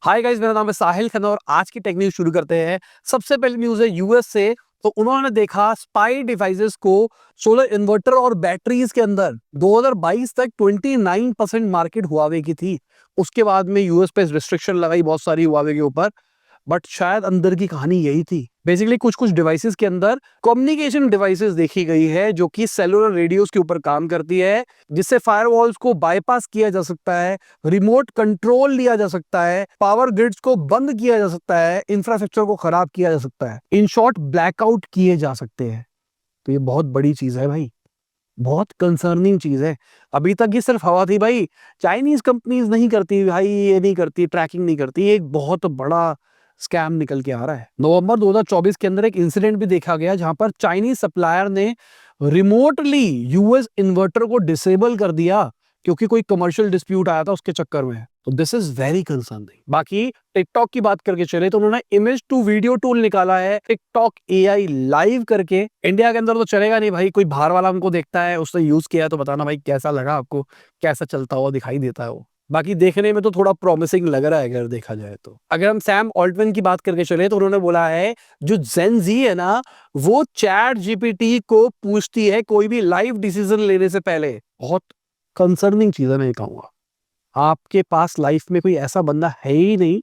Hi guys, मेरा नाम है साहिल खन्ना और आज की टेक न्यूज शुरू करते हैं। सबसे पहली न्यूज है यूएस से। तो उन्होंने देखा स्पाई डिवाइसेस को सोलर इन्वर्टर और बैटरीज के अंदर 2022 तक 29% मार्केट हुआवे की थी। उसके बाद में यूएस पे रिस्ट्रिक्शन लगाई बहुत सारी हुआवे के ऊपर। बट शायद अंदर की कहानी यही थी। बेसिकली कुछ कुछ डिवाइसेस के अंदर कम्युनिकेशन डिवाइसेस देखी गई है जो कि सेलुलर रेडियोस के ऊपर काम करती है, जिससे फायरवॉल्स को बाईपास किया जा सकता है, रिमोट कंट्रोल लिया जा सकता है, पावर ग्रिड्स को बंद किया जा सकता है, इंफ्रास्ट्रक्चर को खराब किया जा सकता है, इन शॉर्ट ब्लैकआउट किए जा सकते हैं। तो ये बहुत बड़ी चीज है भाई, बहुत कंसर्निंग चीज है। अभी तक ये सिर्फ हवा थी भाई। चाइनीज कंपनीज नहीं करती भाई, ये नहीं करती, ट्रैकिंग नहीं करती। ये एक बहुत बड़ा स्कैम निकल के आ रहा है। नवंबर 2024 के अंदर एक इंसिडेंट भी देखा गया जहां पर चाइनीज सप्लायर ने रिमोटली यूएस इन्वर्टर को डिसेबल कर दिया क्योंकि कोई कमर्शियल डिस्प्यूट आया था उसके चक्कर में। तो दिस इज वेरी कंसर्निंग। बाकी टिकटॉक की बात करके चले तो उन्होंने इमेज टू वीडियो टूल निकाला है, टिकटॉक एआई लाइव करके। इंडिया के अंदर तो चलेगा नहीं भाई, कोई बाहर वाला हमको देखता है, उसने यूज किया है तो बताना भाई कैसा लगा आपको, कैसा चलता हुआ दिखाई देता है वो। बाकी देखने में तो थोड़ा प्रॉमिसिंग लग रहा है अगर देखा जाए तो। अगर हम सैम ऑल्टमैन की बात करके चले तो उन्होंने बोला है जो जेन जी है ना, वो चैट जीपीटी को पूछती है कोई भी लाइव डिसीजन लेने से पहले। बहुत कंसर्निंग चीज है, मैं कहूंगा। आपके पास लाइफ में कोई ऐसा बंदा है ही नहीं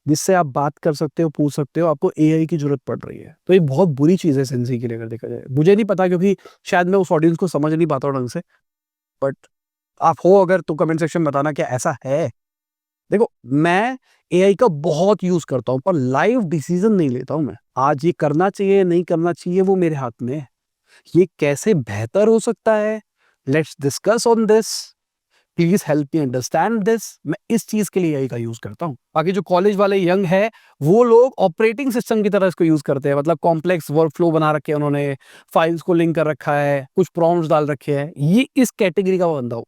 जिससे आप बात कर सकते हो, पूछ सकते हो, आपको एआई की जरूरत पड़ रही है। तो ये बहुत बुरी चीज है सेंसी के लिए अगर देखा जाए। मुझे नहीं पता क्योंकि शायद मैं उस ऑडियंस को समझ नहीं पाता हूँ ढंग से। बट आप हो अगर तो कमेंट सेक्शन में बताना क्या ऐसा है। देखो, मैं एआई का बहुत यूज करता हूं पर लाइव डिसीजन नहीं लेता हूं मैं। आज ये करना चाहिए नहीं करना चाहिए वो मेरे हाथ में है। ये कैसे बेहतर हो सकता है, let's discuss on this. Please help me understand this. मैं इस चीज के लिए एआई का यूज करता हूँ। बाकी जो कॉलेज वाले यंग है वो लोग ऑपरेटिंग सिस्टम की तरह इसको यूज करते हैं। मतलब कॉम्प्लेक्स वर्क फ्लो बना रखे हैं उन्होंने, फाइल्स को लिंक कर रखा है, कुछ प्रॉम्प्ट्स डाल रखे हैं। ये इस कैटेगरी का बंदा हूँ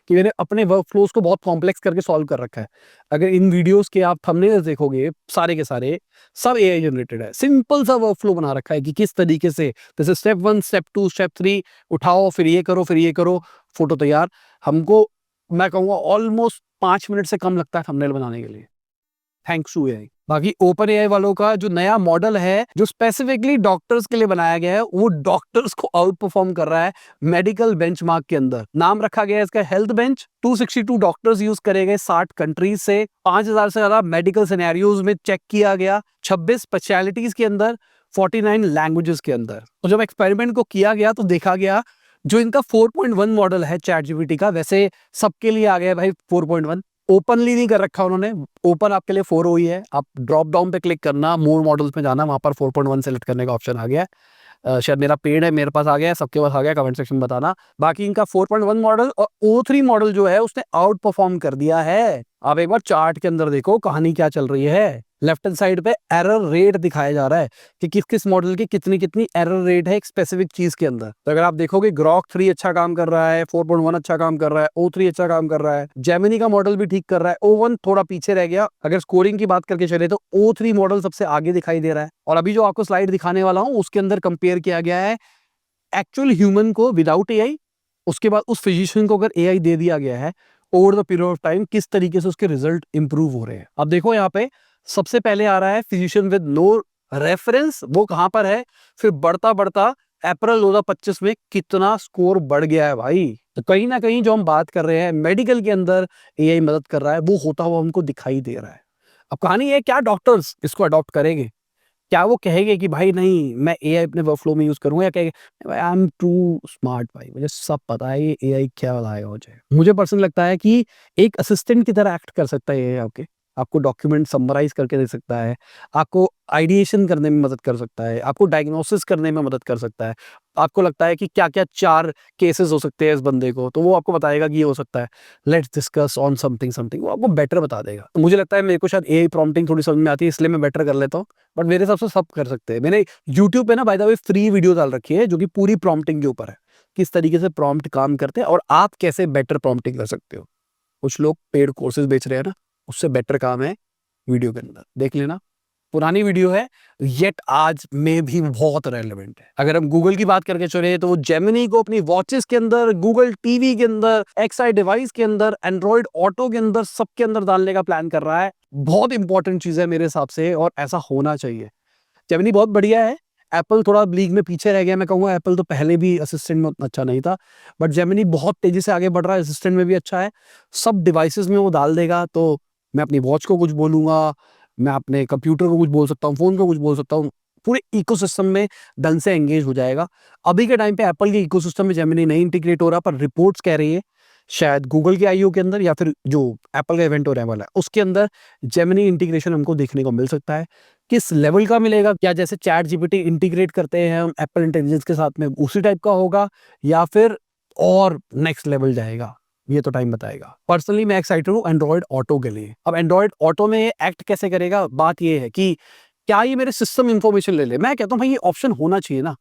कि मैंने अपने वर्क फ्लोज को बहुत कॉम्प्लेक्स करके सॉल्व कर रखा है। अगर इन वीडियोस के आप थंबनेल्स देखोगे सारे के सारे, सब एआई जनरेटेड है। सिंपल सा वर्क फ्लो बना रखा है कि किस तरीके से, जैसे स्टेप 1, स्टेप 2, स्टेप 3 उठाओ, फिर ये करो, फिर ये करो, फोटो तैयार। हमको, मैं कहूंगा ऑलमोस्ट 5 मिनट से कम लगता है थंबनेल बनाने के लिए, थैंक्स टू एआई। बाकी ओपन एआई वालों का जो नया मॉडल है जो स्पेसिफिकली डॉक्टर्स के लिए बनाया गया है, वो डॉक्टर्स को आउट परफॉर्म कर रहा है मेडिकल बेंचमार्क के अंदर। नाम रखा गया है इसका हेल्थ बेंच। 262 डॉक्टर्स यूज करे गए 60 कंट्रीज से। 5000 से ज्यादा मेडिकल सिनेरियोज में चेक किया गया, 26 स्पेशलिटीज के अंदर, 49 लैंग्वेजेस के अंदर। तो जब एक्सपेरिमेंट को किया गया तो देखा गया जो इनका 4.1 मॉडल है चैट जीपीटी का, वैसे सबके लिए आ गया भाई 4.1। ओपनली नहीं कर रखा उन्होंने, ओपन आपके लिए 4 ही है। आप ड्रॉप डाउन पे क्लिक करना, मोर मॉडल्स में जाना, वहां पर 4.1 सेलेक्ट करने का ऑप्शन आ गया है। शायद मेरा पेड है, मेरे पास आ गया है, सबके पास आ गया, कमेंट सेक्शन में बताना। बाकी इनका 4.1 मॉडल और O3 मॉडल जो है उसने आउट परफॉर्म कर दिया है। आप एक बार चार्ट के अंदर देखो कहानी क्या चल रही है। लेफ्ट हैंड साइड पे एरर रेट दिखाया जा रहा है कि किस किस मॉडल की कितनी कितनी एरर रेट है एक स्पेसिफिक चीज के अंदर। तो अगर आप देखोगे ग्रॉक 3 अच्छा काम कर रहा है, 4.1 अच्छा काम कर रहा है, O3 अच्छा काम कर रहा है, जेमिनी का मॉडल भी ठीक कर रहा है, O1 थोड़ा पीछे रह गया। अगर स्कोरिंग की बात करके चले तो O3 मॉडल सबसे आगे दिखाई दे रहा है। और अभी जो आपको स्लाइड दिखाने वाला हूं उसके अंदर कंपेयर किया गया है एक्चुअल ह्यूमन को विदाउट एआई, उसके बाद उस फिजिशियन को अगर एआई दे दिया गया है, over the period of time किस तरीके से उसके रिजल्ट इंप्रूव हो रहे हैं। अब देखो यहाँ पे सबसे पहले आ रहा है फिजिशियन विद नो रेफरेंस, वो कहां पर है। फिर बढ़ता बढ़ता अप्रैल 2025 में कितना स्कोर बढ़ गया है भाई। तो कहीं ना कहीं जो हम बात कर रहे हैं मेडिकल के अंदर एआई मदद कर रहा है, वो होता हुआ हमको दिखाई दे रहा है। अब कहानी है क्या डॉक्टर्स इसको अडॉप्ट करेंगे, क्या वो कहेंगे कि भाई नहीं मैं एआई अपने वर्कफ्लो में यूज करूंगा, या कहेंगे आई एम टू स्मार्ट, भाई मुझे सब पता है ये एआई क्या लाएगा मुझे। मुझे पर्सनली लगता है कि एक असिस्टेंट की तरह एक्ट कर सकता है ये आपके। आपको डॉक्यूमेंट समराइज करके दे सकता है, आपको आइडिएशन करने में मदद कर सकता है, आपको डायग्नोसिस करने में मदद कर सकता है। आपको लगता है कि क्या क्या 4 केसेस हो सकते हैं इस बंदे को, तो वो आपको बताएगा कि ये हो सकता है, let's discuss on something something, वो आपको बेटर बता देगा। तो मुझे लगता है मेरे को शायद एआई प्रॉम्प्टिंग थोड़ी समझ में आती है इसलिए मैं बेटर कर लेता हूँ। बट मेरे हिसाब से सब कर सकते हैं। मैंने यूट्यूब पे ना by the way free video डाल रखी है जो कि पूरी प्रॉम्प्टिंग के ऊपर है, किस तरीके से प्रॉम्प्ट काम करते हैं और आप कैसे बेटर प्रॉम्प्टिंग कर सकते हो। कुछ लोग पेड कोर्सेज बेच रहे हैं ना, उससे बेटर काम है वीडियो के अंदर, देख लेना। पुरानी वीडियो है, येट आज में भी बहुत रेलेवेंट है। अगर हम गूगल की बात करके चले तो वो जेमिनी को अपनी वॉचेस के अंदर, गूगल टीवी के अंदर, एक्सआई डिवाइस के अंदर, एंड्रॉइड ऑटो के अंदर, सबके अंदर डालने का प्लान कर रहा है। बहुत इंपॉर्टेंट चीज है मेरे हिसाब से, और ऐसा होना चाहिए। जेमिनी बहुत बढ़िया है। एप्पल थोड़ा लीग में पीछे रह गया, मैं कहूँगा। एप्पल तो पहले भी असिस्टेंट में उतना अच्छा नहीं था, बट जेमिनी बहुत तेजी से आगे बढ़ रहा है, असिस्टेंट में भी अच्छा है, सब डिवाइसेस में वो डाल देगा। तो मैं अपनी वॉच को कुछ बोलूंगा, मैं अपने कंप्यूटर को कुछ बोल सकता हूँ, फोन को कुछ बोल सकता हूँ, पूरे इकोसिस्टम में ढंग से एंगेज हो जाएगा। अभी के टाइम पे एप्पल के इकोसिस्टम में जेमिनी नहीं इंटीग्रेट हो रहा, पर रिपोर्ट्स कह रही है शायद गूगल के आईओ के अंदर या फिर जो एप्पल का इवेंट होने वाला है उसके अंदर जेमिनी इंटीग्रेशन हमको देखने को मिल सकता है। किस लेवल का मिलेगा, क्या जैसे चैट जीपीटी इंटीग्रेट करते हैं हम एप्पल इंटेलिजेंस के साथ में उसी टाइप का होगा, या फिर और नेक्स्ट लेवल जाएगा, ये तो टाइम बताएगा। पर्सनली मैं एक्साइटेड हूँ एंड्रॉइड ऑटो के लिए। अब एंड्रॉइड ऑटो में एक्ट कैसे करेगा, बात ये है कि क्या ये मेरे सिस्टम इंफॉर्मेशन ले ले। मैं कहता हूँ भाई ये ऑप्शन होना चाहिए ना,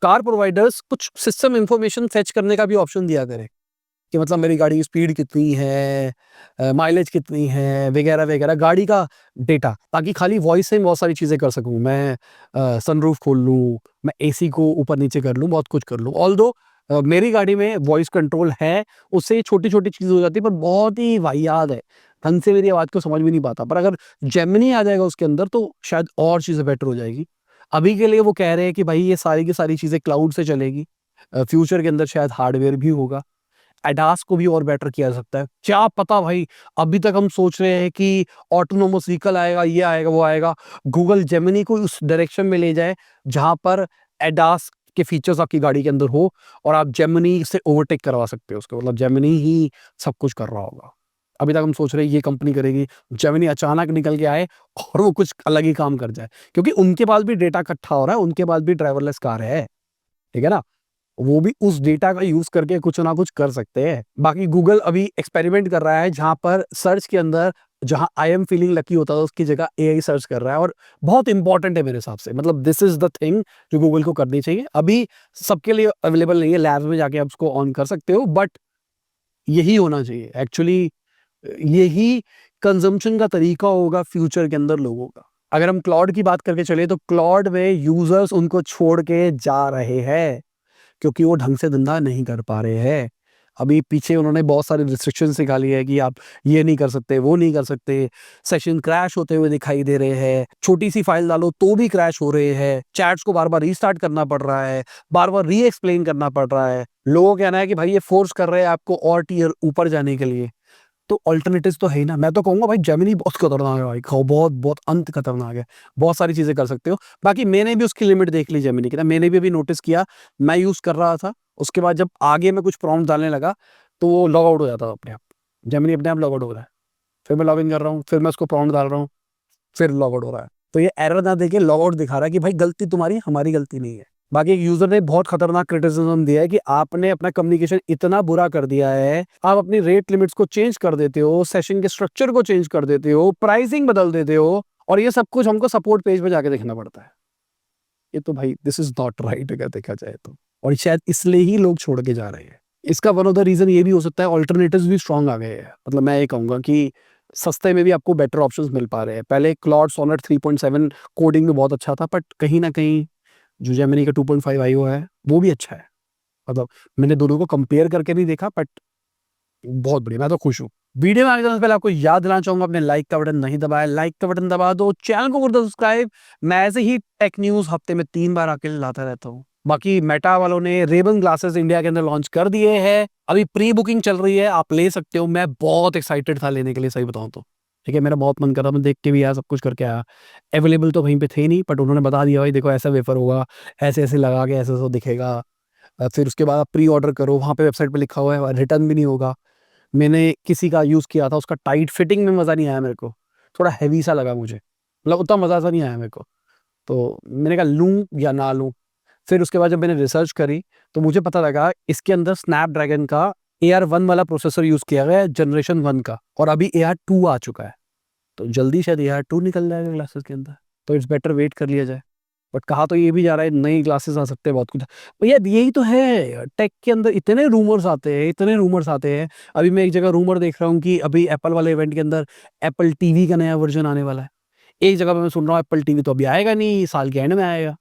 कार प्रोवाइडर्स कुछ सिस्टम इंफॉर्मेशन फेच करने का भी ऑप्शन दिया करे, कि मतलब मेरी गाड़ी की स्पीड कितनी है, माइलेज कितनी है, वगैरह वगैरह, गाड़ी का डेटा, ताकि खाली वॉइस से बहुत सारी चीज़ें कर सकूँ। मैं सनरूफ खोल लूँ, मैं एसी को ऊपर नीचे कर लूँ, बहुत कुछ कर लूँ। ऑल्दो मेरी गाड़ी में वॉइस कंट्रोल है, उससे छोटी-छोटी चीज़ हो जाती है, पर बहुत ही वाहियात है, ढंग से मेरी आवाज़ को समझ भी नहीं पाता। पर अगर जेमिनी आ जाएगा उसके अंदर तो शायद और चीज़ें बेटर हो जाएगी। अभी के लिए वो कह रहे हैं कि भाई ये सारी की सारी चीज़ें क्लाउड से चलेगी, फ्यूचर के अंदर शायद हार्डवेयर भी होगा, एडास को भी और बेटर किया जा सकता है। क्या पता भाई, अभी तक हम सोच रहे हैं कि ऑटोनोमस व्हीकल आएगा, ये आएगा, वो आएगा, गूगल जेमिनी को उस डायरेक्शन में ले जाए जहाँ पर एडास के फीचर्स आपकी गाड़ी के अंदर हो और आप जेमिनी से ओवरटेक करवा सकते हो उसको, मतलब जेमिनी ही सब कुछ कर रहा होगा। अभी तक हम सोच रहे हैं ये कंपनी करेगी, जेमिनी अचानक निकल के आए और वो कुछ अलग ही काम कर जाए, क्योंकि उनके पास भी डेटा इकट्ठा हो रहा है, उनके पास भी ड्राइवरलेस कार है, ठीक है ना? वो भी उस डेटा का यूज करके कुछ ना कुछ कर सकते हैं। बाकी गूगल अभी एक्सपेरिमेंट कर रहा है जहां पर सर्च के अंदर जहां आई एम फीलिंग लकी होता था उसकी जगह एआई सर्च कर रहा है, और बहुत इंपॉर्टेंट है मेरे हिसाब से। मतलब दिस इज द थिंग जो गूगल को करनी चाहिए। अभी सबके लिए अवेलेबल नहीं है, लैब्स में जाके आप उसको ऑन कर सकते हो, बट यही होना चाहिए एक्चुअली। यही कंजम्पशन का तरीका होगा फ्यूचर के अंदर लोगों का। अगर हम क्लाउड की बात करके चले तो क्लाउड में यूजर्स उनको छोड़ के जा रहे हैं, क्योंकि वो ढंग से धंधा नहीं कर पा रहे हैं। अभी पीछे उन्होंने बहुत सारे रिस्ट्रिक्शंस निकाली है कि आप ये नहीं कर सकते, वो नहीं कर सकते, सेशन क्रैश होते हुए दिखाई दे रहे हैं, छोटी-सी फाइल डालो तो भी क्रैश हो रहे हैं, चैट्स को बार-बार रीस्टार्ट करना पड़ रहा है, बार-बार री-एक्सप्लेन करना पड़ रहा है। लोगों का कहना है कि भाई ये फोर्स कर रहे हैं आपको और टियर ऊपर जाने के लिए। तो अल्टरनेटिव्स तो है ही ना। मैं तो कहूँगा भाई जेमिनी बहुत खतरनाक है भाई, बहुत बहुत अंत खतरनाक है। बहुत सारी चीज़ें कर सकते हो। बाकी मैंने भी उसकी लिमिट देख ली जेमिनी की ना, मैंने भी अभी नोटिस किया, मैं यूज़ कर रहा था, उसके बाद जब आगे मैं कुछ प्रॉम्प्ट डालने लगा, तो वो लॉग आउट हो जाता था अपने आप। जेमिनी अपने आप लॉग आउट हो रहा है। फिर मैं लॉगिन कर रहा हूँ, फिर मैं उसको प्रॉम्प्ट डाल रहा हूँ, फिर लॉग आउट हो रहा है। तो ये एरर ना देके लॉग आउट दिखा रहा है कि भाई गलती तुम्हारी, हमारी गलती नहीं है। बाकी एक यूजर ने बहुत खतरनाक क्रिटिसिज्म दिया है कि आपने अपना कम्युनिकेशन इतना बुरा कर दिया है, आप अपनी रेट लिमिट्स को चेंज कर देते हो, सेशन के स्ट्रक्चर को चेंज कर देते हो, प्राइसिंग बदल देते हो, और ये सब कुछ हमको सपोर्ट पेज पे जाके देखना पड़ता है। ये तो भाई दिस इज नॉट राइट अगर देखा जाए तो, और शायद इसलिए ही लोग छोड़ के जा रहे हैं। इसका वन ऑफ द रीजन ये भी हो सकता है ऑल्टरनेटिव्स भी स्ट्रांग आ गए हैं। मतलब मैं ये कहूंगा कि सस्ते में भी आपको बेटर ऑप्शंस मिल पा रहे हैं। पहले क्लॉड सोनेट 3.7 कोडिंग में बहुत अच्छा था, बट कहीं ना कहीं जो जेमिनी का 2.5 आईओ है वो भी अच्छा है। मतलब मैंने दोनों को कंपेयर करके नहीं देखा, बट बहुत बढ़िया, मैं तो खुश हूँ। वीडियो में आगे जाने से पहले आपको याद दिलाना चाहूंगा, अपने लाइक का बटन नहीं दबाया, लाइक का बटन दबा दो, चैनल को कर दो सब्सक्राइब। मैं ऐसे ही टेक न्यूज हफ्ते में 3 बार आके लाता रहता हूँ। बाकी मेटा वालों ने रेबन ग्लासेस इंडिया के अंदर लॉन्च कर दिए हैं, अभी प्री बुकिंग चल रही है, आप ले सकते हो। मैं बहुत एक्साइटेड था लेने के लिए, सही बताऊं तो। ठीक है, मेरा बहुत मन कर रहा था, मैं देख के भी आया, सब कुछ करके आया। अवेलेबल तो वहीं पे थे नहीं, बट उन्होंने बता दिया भाई देखो ऐसा वेफर होगा, ऐसे ऐसे लगा के ऐसे ऐसे दिखेगा। फिर उसके बाद आप प्री ऑर्डर करो, वहाँ पे वेबसाइट पे लिखा हुआ है रिटर्न भी नहीं होगा। मैंने किसी का यूज़ किया था, उसका टाइट फिटिंग में मज़ा नहीं आया मेरे को, थोड़ा हैवी सा लगा मुझे, मतलब उतना मज़ा सा नहीं आया मेरे को। तो मैंने कहा लूँ या ना लूँ। फिर उसके बाद जब मैंने रिसर्च करी तो मुझे पता लगा इसके अंदर स्नैपड्रैगन का AR1 वाला प्रोसेसर यूज़ किया गया है, जनरेशन 1 का, और अभी AR2 आ चुका है। तो जल्दी शायद AR2 निकल जाएगा ग्लासेस के अंदर, तो इट्स बेटर वेट कर लिया जाए। बट कहा तो ये भी जा रहा है नई ग्लासेस आ सकते हैं, बहुत कुछ। भैया यही तो है टेक के अंदर, इतने रूमर्स आते हैं, इतने रूमर्स आते हैं। अभी मैं एक जगह रूमर देख रहा हूँ कि अभी एप्पल वाले इवेंट के अंदर एप्पल टीवी का नया वर्जन आने वाला है। एक जगह पे मैं सुन रहा हूँ एप्पल टीवी तो अभी आएगा नहीं, साल के एंड में आएगा।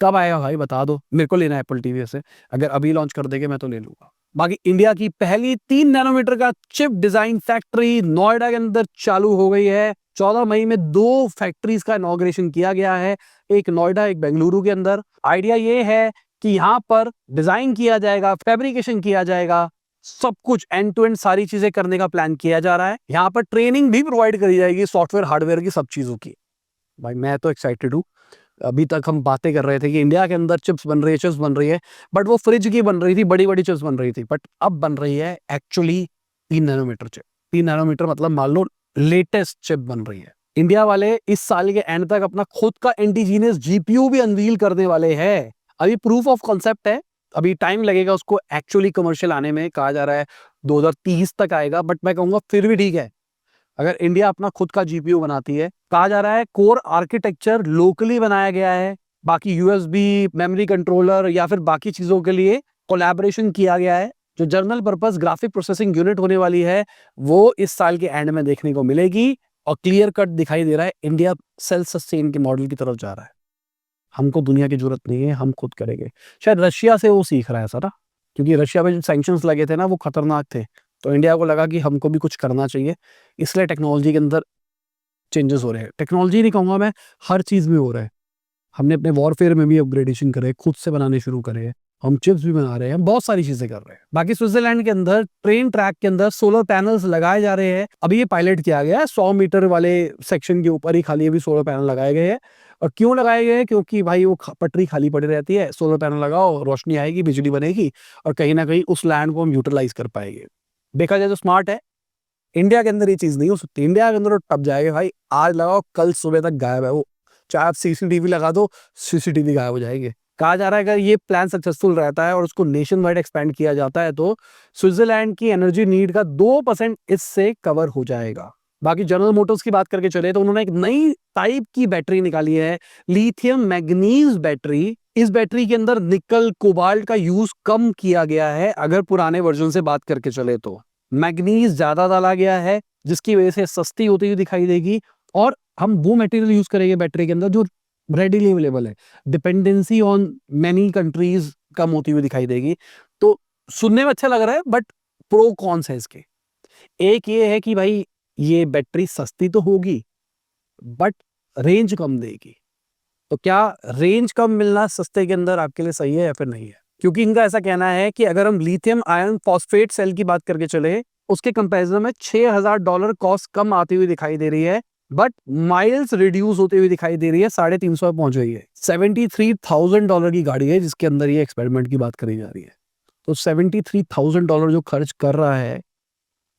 कब आएगा भाई बता दो, मेरे को लेना है एप्पल टीवी से, अगर अभी लॉन्च कर देंगे मैं तो ले लूंगा। बाकी इंडिया की पहली 3 नैनोमीटर का चिप डिजाइन फैक्ट्री नोएडा के अंदर चालू हो गई है। 14 मई में 2 फैक्ट्रीज का इनॉग्रेशन किया गया है, एक नोएडा एक बेंगलुरु के अंदर। आइडिया ये है कि यहाँ पर डिजाइन किया जाएगा, फैब्रिकेशन किया जाएगा, सब कुछ एंड टू एंड सारी चीजें करने का प्लान किया जा रहा है। यहाँ पर ट्रेनिंग भी प्रोवाइड करी जाएगी सॉफ्टवेयर हार्डवेयर की, सब चीजों की। भाई मैं तो एक्साइटेड हूँ। अभी तक हम बातें कर रहे थे कि इंडिया के अंदर चिप्स बन रही है, चिप्स बन रही है, बट वो फ्रिज की बन रही थी, बड़ी बड़ी चिप्स बन रही थी, बट अब बन रही है एक्चुअली 3 नैनोमीटर चिप। 3 नैनोमीटर मतलब मान लो लेटेस्ट चिप बन रही है। इंडिया वाले इस साल के एंड तक अपना खुद का इंडिजीनियस जीपीयू भी अनवील करने वाले हैं। अभी प्रूफ ऑफ कॉन्सेप्ट है, अभी टाइम लगेगा उसको एक्चुअली कमर्शियल आने में। कहा जा रहा है 2030 तक आएगा, बट मैं कहूंगा फिर भी ठीक है अगर इंडिया अपना खुद का जीपीयू बनाती है। कहा जा रहा है कोर आर्किटेक्चर लोकली बनाया गया है, बाकी यूएसबी मेमोरी कंट्रोलर या फिर बाकी चीजों के लिए कोलैबोरेशन किया गया है। जो general purpose graphic processing unit होने वाली है वो इस साल के एंड में देखने को मिलेगी, और क्लियर कट दिखाई दे रहा है इंडिया सेल्फ सस्टेन के मॉडल की तरफ जा रहा है। हमको दुनिया की जरूरत नहीं है, हम खुद करेंगे। शायद रशिया से वो सीख रहा है सारा, क्योंकि रशिया में जो सैंक्शंस लगे थे ना वो खतरनाक थे, तो इंडिया को लगा कि हमको भी कुछ करना चाहिए, इसलिए टेक्नोलॉजी के अंदर चेंजेस हो रहे हैं। टेक्नोलॉजी नहीं कहूंगा मैं, हर चीज में हो रहा है। हमने अपने वॉरफेयर में भी अपग्रेडेशन करे, खुद से बनाने शुरू करे, हम चिप्स भी बना रहे हैं, बहुत सारी चीजें कर रहे हैं। बाकी स्विट्जरलैंड के अंदर ट्रेन ट्रैक के अंदर सोलर पैनल्स लगाए जा रहे हैं। अभी ये पायलट किया गया है, 100 मीटर वाले सेक्शन के ऊपर ही खाली अभी सोलर पैनल लगाए गए हैं। और क्यों लगाए गए हैं? क्योंकि भाई वो पटरी खाली पड़ी रहती है, सोलर पैनल लगाओ, रोशनी आएगी, बिजली बनेगी, और कहीं ना कहीं उस लैंड को हम यूटिलाइज कर पाएंगे। देखा जाए तो स्मार्ट है। इंडिया के अंदर ये चीज नहीं हो सकती। इंडिया के अंदर तो टप जाएगा भाई, आज लगाओ कल सुबह तक गायब है वो। चाहे आप सीसीटीवी लगा दो, सीसीटीवी गायब हो जाएगी। कहा जा रहा है अगर ये प्लान सक्सेसफुल रहता है और उसको नेशन वाइड एक्सपेंड किया जाता है तो स्विट्जरलैंड की एनर्जी नीड का 2% इससे कवर हो जाएगा। बाकी जनरल मोटर्स की बात करके चले तो उन्होंने एक नई टाइप की बैटरी निकाली है, लिथियम मैग्नीज बैटरी। इस बैटरी के अंदर निकल कोबाल्ट का यूज कम किया गया है, अगर पुराने वर्जन से बात करके चले तो मैग्नीज ज्यादा डाला गया है, जिसकी वजह से सस्ती होती हुई दिखाई देगी। और हम वो मटेरियल यूज करेंगे बैटरी के अंदर जो रेडिली अवेलेबल है, डिपेंडेंसी ऑन मैनी कंट्रीज कम होती हुई दिखाई देगी। तो सुनने में अच्छा लग रहा है, बट प्रो कॉन्स है इसके। एक ये है कि भाई ये बैटरी सस्ती तो होगी बट रेंज कम देगी। तो क्या रेंज कम मिलना सस्ते के अंदर आपके लिए सही है या फिर नहीं है? क्योंकि इनका ऐसा कहना है कि अगर हम लिथियम आयरन फॉस्फेट सेल की बात करके चले, उसके कंपैरिजन में $6000 कॉस्ट कम आती हुई दिखाई दे रही है, बट माइल्स रिड्यूस होती हुई दिखाई दे रही है, 350 पे पहुंच गई है। $73,000 की गाड़ी है जिसके अंदर ये एक्सपेरिमेंट की बात करी जा रही है। तो $73,000 जो खर्च कर रहा है,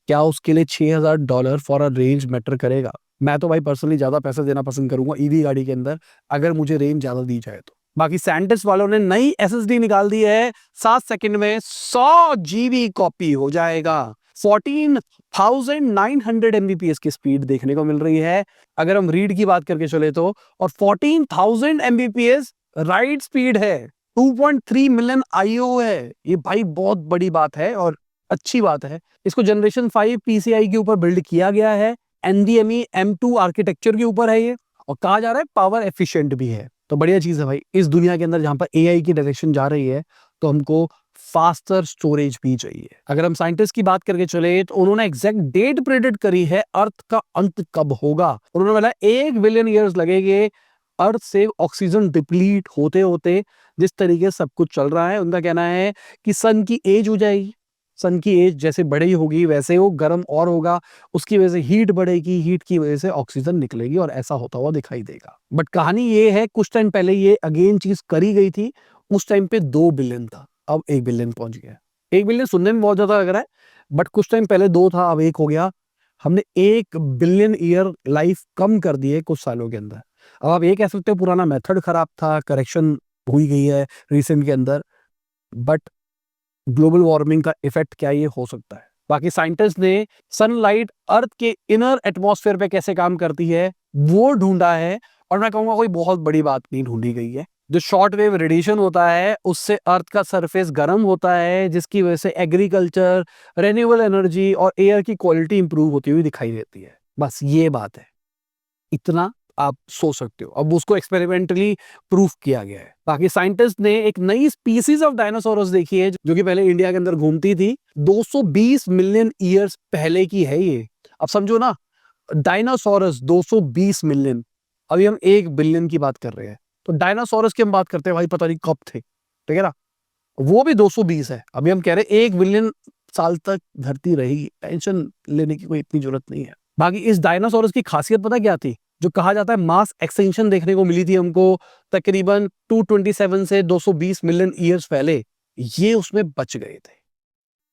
क्या उसके लिए $6000 फॉर अ रेंज मैटर करेगा? मैं तो भाई पर्सनली ज्यादा पैसा देना पसंद करूंगा ईवी गाड़ी के अंदर, अगर मुझे रेंज ज्यादा दी जाए तो। बाकी सैंटिस्ट वालों ने नई एसएसडी निकाल दी है, 7 सेकंड में 100 जीबी कॉपी हो जाएगा। 14,900 एमबीपीएस की स्पीड देखने को मिल रही है अगर हम रीड की बात करके चले तो, और 14,000 एमबीपीएस राइट स्पीड है। 2.3 मिलियन आईओ है, ये भाई बहुत बड़ी बात है और अच्छी बात है। इसको जनरेशन 5 पीसीआई के ऊपर बिल्ड किया गया है, NVMe M2 आर्किटेक्चर के ऊपर है ये, और कहा जा रहा है पावर एफिशिएंट भी है। तो बढ़िया चीज है भाई, इस दुनिया के अंदर जहां पर एआई की डायरेक्शन जा रही है तो हमको फास्टर स्टोरेज भी चाहिए। अगर हम साइंटिस्ट की बात करके चले तो उन्होंने एग्जैक्ट डेट प्रेडिक्ट करी है अर्थ का अंत कब होगा। उन्होंने बोला 1 बिलियन ईयर्स लगेंगे अर्थ से ऑक्सीजन डिप्लीट होते होते। जिस तरीके से सब कुछ चल रहा है, उनका कहना है कि सन की एज हो जाएगी, सन की एज जैसे बड़ी होगी वैसे वो गर्म और होगा, उसकी वजह से हीट बढ़ेगी, हीट की वजह से ऑक्सीजन निकलेगी और ऐसा होता हुआ दिखाई देगा। बट कहानी ये है, कुछ टाइम पहले ये अगेन चीज करी गई थी, उस टाइम पे 2 बिलियन था, अब 1 बिलियन पहुंच गया। 1 बिलियन सुनने में बहुत ज्यादा लग रहा है, बट कुछ टाइम पहले 2 था, अब 1 हो गया। हमने 1 बिलियन ईयर लाइफ कम कर दी है कुछ सालों के अंदर। अब आप ये कह सकते हो पुराना मेथड खराब था, करेक्शन हुई गई है रिसेंट के अंदर, बट ग्लोबल वार्मिंग का इफेक्ट क्या ये हो सकता है? बाकी साइंटिस्ट ने सनलाइट अर्थ के इनर एटमॉस्फेयर पे कैसे काम करती है वो ढूंढा है, और मैं कहूंगा कोई बहुत बड़ी बात नहीं ढूंढी गई है। जो शॉर्ट वेव रेडिएशन होता है उससे अर्थ का सरफेस गर्म होता है, जिसकी वजह से एग्रीकल्चर, रेन्यूएबल एनर्जी और एयर की क्वालिटी इंप्रूव होती हुई दिखाई देती है। बस ये बात है, इतना आप सोच सकते हो। अब उसको एक्सपेरिमेंटली प्रूफ किया गया है। बाकी साइंटिस्ट ने एक नई स्पीसीज ऑफ डायनासोरस देखी है जो कि पहले इंडिया के अंदर घूमती थी। 220 मिलियन ईयर्स पहले की है ये। अब समझो ना, डायनासोरस 220 मिलियन, अभी हम 1 बिलियन की बात कर रहे हैं, तो डायनासोरस की हम बात करते हैं भाई पता नहीं कब थे, ठीक है ना। वो भी 220 है, अभी हम कह रहे हैं 1 बिलियन साल तक धरती रहेगी, टेंशन लेने की कोई इतनी जरूरत नहीं है। बाकी इस डायनासोरस की खासियत पता क्या थी, जो कहा जाता है मास एक्सटेंशन देखने को मिली थी हमको तकरीबन 227 से 220 मिलियन ईयर्स पहले, ये उसमें बच गए थे।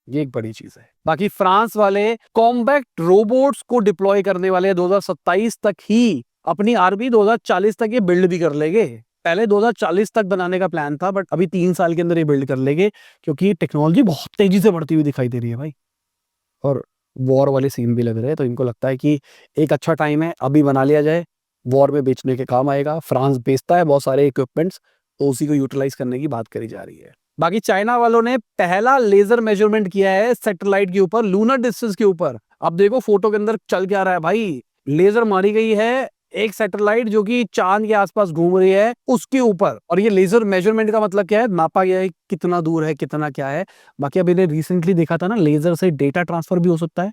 ये एक बड़ी चीज है। बाकी फ्रांस वाले कॉम्बैक्ट रोबोट्स को डिप्लॉय करने वाले 2027 तक ही, अपनी आर्मी 2040 तक ये बिल्ड भी कर लेंगे। पहले 2040 तक बनाने का प्लान था, बट अभी 3 साल के अंदर ये बिल्ड कर लेंगे, क्योंकि टेक्नोलॉजी बहुत तेजी से बढ़ती हुई दिखाई दे रही है भाई। और वॉर वाले सीन भी लग रहे हैं, तो इनको लगता है कि एक अच्छा टाइम है, अभी बना लिया जाए, वॉर में बेचने के काम आएगा। फ्रांस बेचता है बहुत सारे इक्विपमेंट्स, तो उसी को यूटिलाइज करने की बात करी जा रही है। बाकी चाइना वालों ने पहला लेजर मेजरमेंट किया है सैटेलाइट के ऊपर, लूनर डिस्टेंस के ऊपर। अब देखो फोटो के अंदर चल क्या रहा है भाई, लेजर मारी गई है एक सैटेलाइट जो कि चांद के आसपास घूम रही है उसके ऊपर, और ये लेजर मेजरमेंट का मतलब क्या है, मापा गया है कितना दूर है, कितना क्या है। बाकी अभी ने रिसेंटली देखा था ना, लेजर से डेटा ट्रांसफर भी हो सकता है,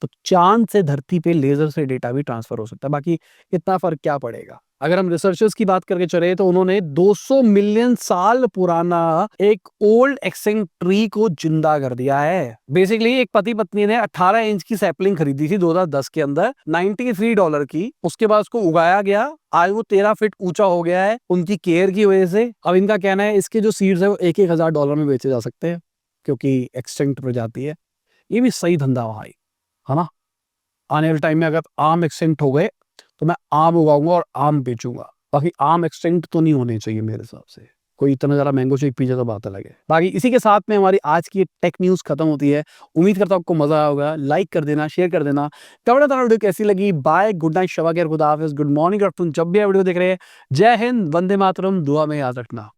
तो चांद से धरती पे लेजर से डेटा भी ट्रांसफर हो सकता है। बाकी इतना फर्क क्या पड़ेगा। अगर हम रिसर्चर्स की बात करके चले तो उन्होंने 200 मिलियन साल पुराना एक ओल्ड एक्सटिंक्ट ट्री को जिंदा कर दिया है। बेसिकली एक पति पत्नी ने 18 इंच की सैपलिंग खरीदी थी 2010 के अंदर $93 की। उसके बाद उसको उगाया गया, आज वो 13 फीट ऊंचा हो गया है उनकी केयर की वजह से। अब इनका कहना है इसके जो सीड्स है वो $1,000 में बेचे जा सकते हैं, क्योंकि एक्सटिंक्ट प्रजाति है। ये भी सही धंधा भाई, है ना। आने वाले टाइम में अगर आम एक्सटिंक्ट हो गए तो मैं आम उगाऊंगा और आम बेचूंगा। बाकी आम एक्सटिंक्ट तो नहीं होने चाहिए मेरे हिसाब से, कोई इतना ज़्यादा मैंगो शेक पी जाए तो बात अलग है। बाकी इसी के साथ में हमारी आज की टेक न्यूज़ खत्म होती है। उम्मीद करता हूँ आपको मजा आया होगा। लाइक कर देना, शेयर कर देना, कमेंट बताना वीडियो कैसी लगी। बाय, गुड नाइट, शबा खैर, खुदा हाफिज़, गुड मॉर्निंग, गुड आफ्टरनून, जब भी आप वीडियो देख रहे हैं। जय हिंद, वंदे मातरम, दुआ में याद रखना।